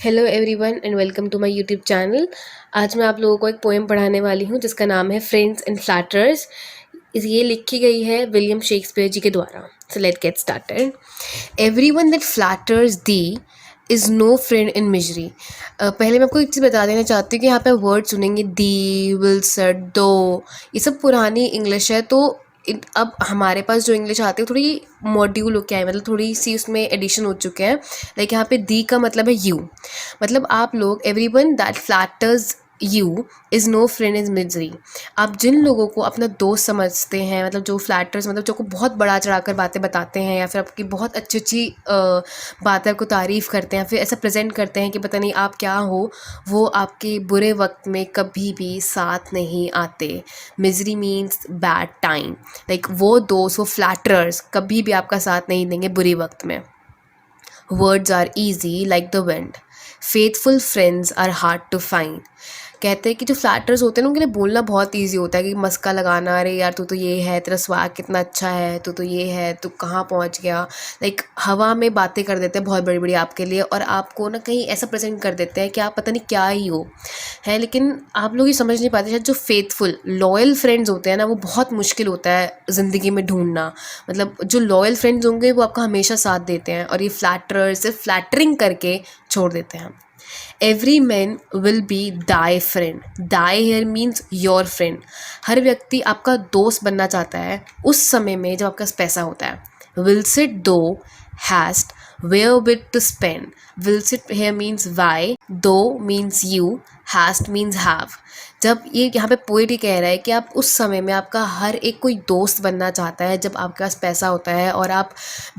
Hello everyone and welcome to my YouTube channel. आज मैं आप लोगों को एक पोएम पढ़ाने वाली हूँ जिसका नाम है फ्रेंड्स एंड फ्लैटर्स। ये लिखी गई है विलियम शेक्सपियर जी के द्वारा। So let get started. Everyone that flatters thee is no friend in misery. पहले मैं आपको एक चीज़ बता देना चाहती हूँ कि यहाँ पे वर्ड सुनेंगे दी, विल, सेड, दो, ये सब पुरानी इंग्लिश है। तो अब हमारे पास जो इंग्लिश आती है थोड़ी मॉड्यूल होके आए, मतलब थोड़ी सी उसमें एडिशन हो चुके हैं। लाइक यहाँ पे दी का मतलब है यू, मतलब आप लोग everyone that flatters you is no friend is misery. आप जिन लोगों को अपना दोस्त समझते हैं, मतलब जो फ्लैटर्स, मतलब जो को बहुत बड़ा चढ़ाकर बातें बताते हैं या फिर आपकी बहुत अच्छी अच्छी बातें आपको तारीफ़ करते हैं, फिर ऐसा प्रेजेंट करते हैं कि पता नहीं आप क्या हो, वो आपके बुरे वक्त में कभी भी साथ नहीं आते। Misery means bad time. Like वो दोस्त, वो फ्लैटरर्स कभी भी आपका साथ नहीं देंगे बुरे वक्त में। Words are easy like the wind. Faithful friends are hard to find. कहते हैं कि जो फ्लैटर्स होते हैं ना उनके लिए बोलना बहुत ईजी होता है कि मस्का लगाना, अरे यार तू तो ये है, तेरा स्वाग कितना अच्छा है, तू तो ये है, तू कहाँ पहुँच गया। लाइक हवा में बातें कर देते हैं बहुत बड़ी बड़ी आपके लिए, और आपको ना कहीं ऐसा प्रेजेंट कर देते हैं कि आप पता नहीं क्या ही हो है। लेकिन आप लोग ये समझ नहीं पाते, शायद जो फेथफुल लॉयल फ्रेंड्स होते हैं ना वो बहुत मुश्किल होता है ज़िंदगी में ढूंढना। मतलब जो लॉयल फ्रेंड्स होंगे वो आपका हमेशा साथ देते हैं, और ये फ्लैटरर सिर्फ फ्लैटरिंग करके छोड़ देते हैं। Every man will be thy friend. Thy here means your friend. हर व्यक्ति आपका दोस्त बनना चाहता है उस समय में जब आपके पास पैसा होता है। Whilst thou hast wherewith to spend. Whilst here means why, thou means you, hast means have. जब ये यहाँ पे पोएट ही कह रहा है कि आप उस समय में आपका हर एक कोई दोस्त बनना चाहता है जब आपके पास पैसा होता है और आप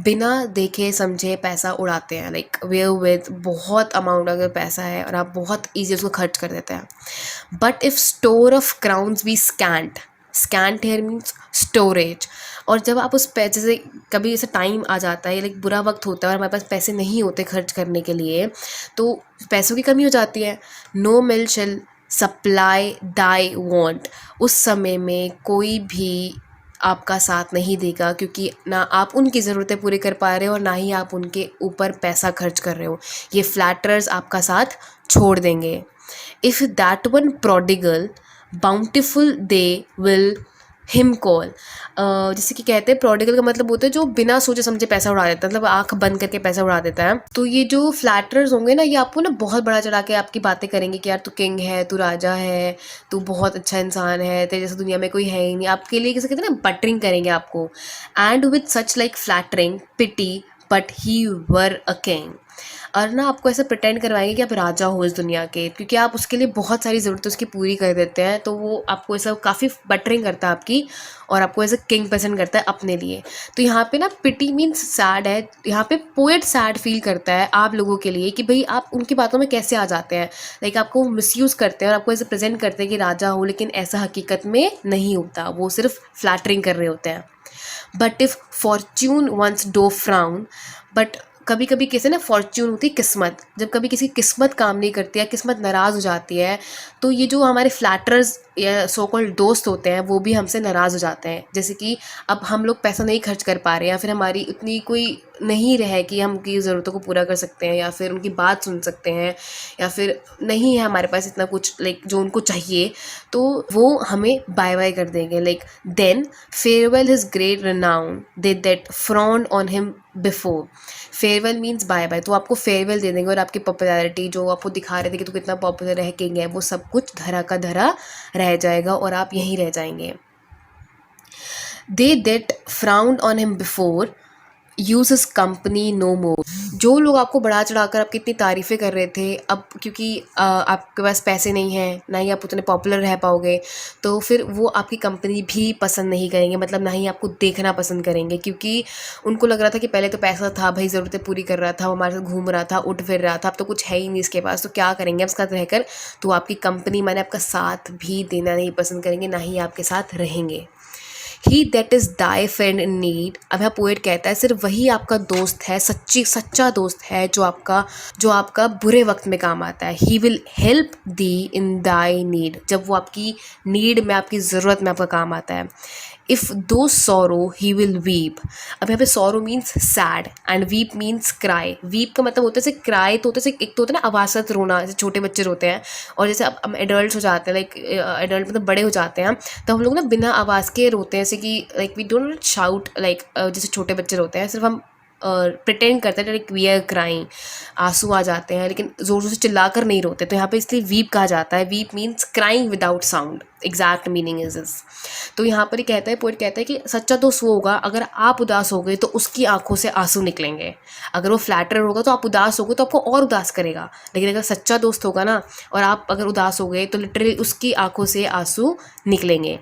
बिना देखे समझे पैसा उड़ाते हैं। लाइक वेयर विद बहुत अमाउंट अगर पैसा है और आप बहुत ईजी उसको खर्च कर देते हैं। But if store of crowns be scant, scant here means storage. और जब आप उस पैसे से कभी ऐसा टाइम आ जाता है, लाइक बुरा वक्त होता है और हमारे पास पैसे नहीं होते खर्च करने के लिए, तो पैसों की कमी हो जाती है। नो मिल शेल सप्लाई दाई वॉन्ट। उस समय में कोई भी आपका साथ नहीं देगा, क्योंकि ना आप उनकी ज़रूरतें पूरी कर पा रहे हो और ना ही आप उनके ऊपर पैसा खर्च कर रहे हो। ये फ्लैटरर्स आपका साथ छोड़ देंगे। If that one prodigal bountiful they will him call. जैसे कि कहते हैं प्रोडिगल का मतलब होता है जो बिना सोचे समझे पैसा उड़ा देता है, मतलब आंख बंद करके पैसा उड़ा देता है। तो ये जो फ्लैटरर्स होंगे ना, ये आपको ना बहुत बड़ा चढ़ा के आपकी बातें करेंगे कि यार तू किंग है, तू राजा है, तू बहुत अच्छा इंसान है, तेरे जैसे दुनिया में कोई है ही नहीं। आपके लिए कैसे कहते हैं ना, बटरिंग करेंगे आपको। And with such like flattering pity but he were a king. और ना आपको ऐसा प्रिटेंड करवाएंगे कि आप राजा हो इस दुनिया के, क्योंकि आप उसके लिए बहुत सारी ज़रूरतें उसकी पूरी कर देते हैं। तो वो आपको ऐसा काफ़ी बटरिंग करता है आपकी, और आपको ऐसे किंग पसंद करता है अपने लिए। तो यहाँ पे ना पिटी मीन्स सैड है। यहाँ पे पोएट सैड फील करता है आप लोगों के लिए कि भाई आप उनकी बातों में कैसे आ जाते हैं। लाइक आपको मिसयूज़ करते हैं और आपको ऐसे प्रेजेंट करते हैं कि राजा हो, लेकिन ऐसा हकीकत में नहीं होता, वो सिर्फ फ्लैटरिंग कर रहे होते हैं। But if fortune once do frown. But कभी कभी कैसे ना फॉर्च्यून होती है किस्मत, जब कभी किसी किस्मत काम नहीं करती है, किस्मत नाराज़ हो जाती है, तो ये जो हमारे फ्लैटर्स या सो कॉल्ड दोस्त होते हैं वो भी हमसे नाराज़ हो जाते हैं। जैसे कि अब हम लोग पैसा नहीं खर्च कर पा रहे हैं, या फिर हमारी उतनी कोई नहीं रहे कि हम उनकी ज़रूरतों को पूरा कर सकते हैं या फिर उनकी बात सुन सकते हैं, या फिर नहीं है हमारे पास इतना कुछ लाइक जो उनको चाहिए, तो वो हमें बाय बाय कर देंगे। Like then farewell his great renown they that fawn on him before. Farewell means bye bye, तो आपको फेयरवेल दे देंगे और आपकी पॉपुलैरिटी जो आपको दिखा रहे थे कि तो कितना पॉपुलर है, किंग है, वो सब कुछ धरा का धरा रह जाएगा और आप यहीं रह जाएंगे। They that fawned on him before use his company no more. जो लोग आपको बढ़ा चढ़ाकर आपकी इतनी तारीफ़ें कर रहे थे, अब क्योंकि आपके पास पैसे नहीं हैं, ना ही आप उतने पॉपुलर रह पाओगे, तो फिर वो आपकी कंपनी भी पसंद नहीं करेंगे, मतलब ना ही आपको देखना पसंद करेंगे। क्योंकि उनको लग रहा था कि पहले तो पैसा था भाई, ज़रूरतें पूरी कर रहा था, वो हमारे साथ घूम रहा था, उठ फिर रहा था, अब तो कुछ है ही नहीं इसके पास, तो क्या करेंगे अब इसके साथ रहकर। तो आपकी कंपनी माने आपका साथ भी देना नहीं पसंद करेंगे, ना ही आपके साथ रहेंगे। He that is thy friend in need. अब यहाँ पोएट कहता है सिर्फ वही आपका दोस्त है, सच्चा दोस्त है जो आपका बुरे वक्त में काम आता है। He will help the in Dai need, जब वो आपकी नीड में, आपकी ज़रूरत में आपका काम आता है। इफ़ दो सॉरो ही विल वीप। अब यहाँ पे sorrow means sad and weep means cry. Weep का मतलब होता है जैसे क्राई तो होता है एक तो होता है ना आवाज़त रोना, जैसे छोटे बच्चे रोते हैं, और जैसे अब हम एडल्ट हो जाते हैं, लाइक एडल्ट मतलब बड़े हो जाते हैं, तो हम लोग ना बिना आवाज़ के रोते हैं, जैसे कि like we don't shout, like जैसे छोटे बच्चे रोते हैं, सिर्फ हम प्रिटेंड करते हैं लाइक वी आर क्राइंग, आंसू आ जाते हैं, लेकिन ज़ोर ज़ोर से चिल्लाकर नहीं रोते। तो यहाँ पे इसलिए वीप कहा जाता है। Weep means crying without sound, exact meaning is this. तो यहाँ पर ही कहता है, पोइट कहता है कि सच्चा दोस्त वो होगा अगर आप उदास हो गए तो उसकी आंखों से आंसू निकलेंगे। अगर वो फ्लैटर होगा तो आप उदास हो गए तो आपको और उदास करेगा, लेकिन अगर सच्चा दोस्त होगा ना और आप अगर उदास हो गए तो लिटरली उसकी आंखों से आंसू निकलेंगे।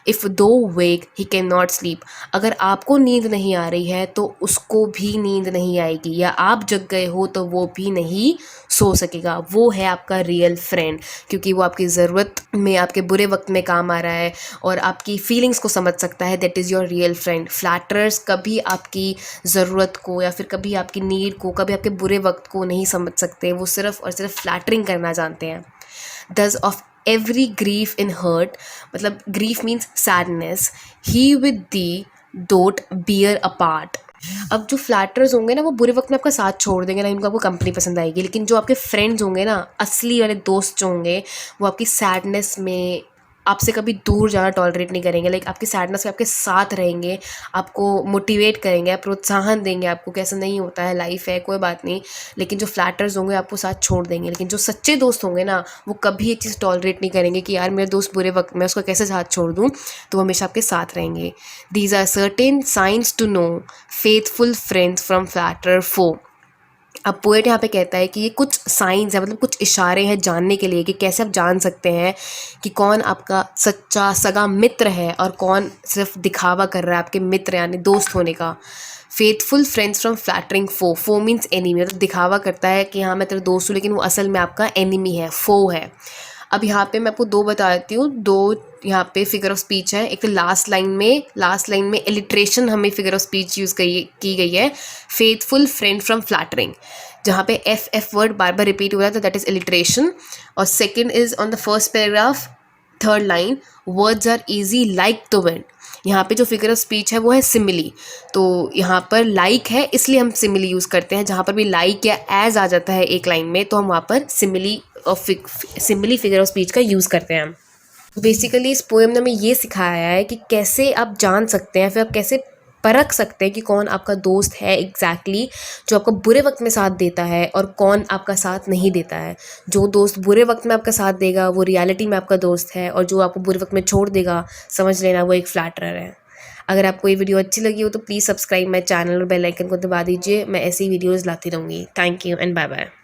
इफ़ दो वेक ही कैन नॉट स्लीप। अगर आपको नींद नहीं आ रही है तो उसको भी नींद नहीं आएगी, या आप जग गए हो तो वो भी नहीं सो सकेगा। वो है आपका रियल फ्रेंड, क्योंकि वो आपकी ज़रूरत में, आपके बुरे वक्त में काम आ रहा है और आपकी फीलिंग्स को समझ सकता है। That is your real friend. Flatterers कभी आपकी ज़रूरत को या फिर कभी आपकी नीड को, कभी आपके बुरे वक्त को नहीं समझ सकते। वो सिर्फ और सिर्फ फ्लैटरिंग करना जानते हैं। Thus of every grief in hurt, मतलब grief means sadness, he with thee doth bear apart। अब जो फ्लैटर्स होंगे ना वो बुरे वक्त में आपका साथ छोड़ देंगे ना, इनको आपको कंपनी पसंद आएगी, लेकिन जो आपके फ्रेंड्स होंगे ना, असली वाले दोस्त जो होंगे, वो आपकी सैडनेस में आपसे कभी दूर जाना टॉलरेट नहीं करेंगे। लाइक आपकी सैडनेस में आपके साथ रहेंगे, आपको मोटिवेट करेंगे, प्रोत्साहन देंगे आपको, कैसा नहीं होता है, लाइफ है, कोई बात नहीं। लेकिन जो फ्लैटर्स होंगे आपको साथ छोड़ देंगे। लेकिन जो सच्चे दोस्त होंगे ना, वो कभी एक चीज़ टॉलरेट नहीं करेंगे कि यार मेरा दोस्त बुरे वक्त में उसको कैसे साथ छोड़ दूँ, तो वो हमेशा आपके साथ रहेंगे। These are certain signs to know faithful friends from flatter foe. अब पोएट यहाँ पे कहता है कि ये कुछ साइंस है, मतलब कुछ इशारे हैं जानने के लिए कि कैसे आप जान सकते हैं कि कौन आपका सच्चा सगा मित्र है और कौन सिर्फ दिखावा कर रहा है आपके मित्र यानी दोस्त होने का। Faithful friends from flattering foe. Foe means enemy, मतलब दिखावा करता है कि हाँ मैं तेरा दोस्त हूँ, लेकिन वो असल में आपका एनिमी है, फो है। अब यहाँ पे मैं आपको दो बता देती हूँ, दो यहाँ पे फिगर ऑफ स्पीच है। एक तो लास्ट लाइन में एलिट्रेशन हमें फिगर ऑफ स्पीच यूज़ की गई है, फेथफुल फ्रेंड फ्रॉम फ्लैटरिंग, जहाँ पे एफ वर्ड बार बार रिपीट हो रहा है, तो दैट इज़ एलिट्रेशन। और second is on the first paragraph, third line, words are easy like the wind. यहाँ पे जो फिगर ऑफ स्पीच है वो है सिमिली, तो यहाँ पर लाइक है इसलिए हम सिमिली यूज़ करते हैं। जहाँ पर भी लाइक या एज आ जाता है एक लाइन में, तो हम वहाँ पर सिमिली फिगर ऑफ स्पीच का यूज़ करते हैं। बेसिकली इस पोएम ने हमें ये सिखाया है कि कैसे आप जान सकते हैं, फिर आप कैसे परख सकते हैं कि कौन आपका दोस्त है एग्जैक्टली जो आपको बुरे वक्त में साथ देता है और कौन आपका साथ नहीं देता है। जो दोस्त बुरे वक्त में आपका साथ देगा वो रियलिटी में आपका दोस्त है, और जो आपको बुरे वक्त में छोड़ देगा समझ लेना वो एक फ्लैटरर है। अगर आपको ये वीडियो अच्छी लगी हो तो प्लीज़ सब्सक्राइब माई चैनल और बेल आइकन को दबा दीजिए। मैं ऐसी वीडियोज़ लाती रहूँगी। Thank you and bye bye.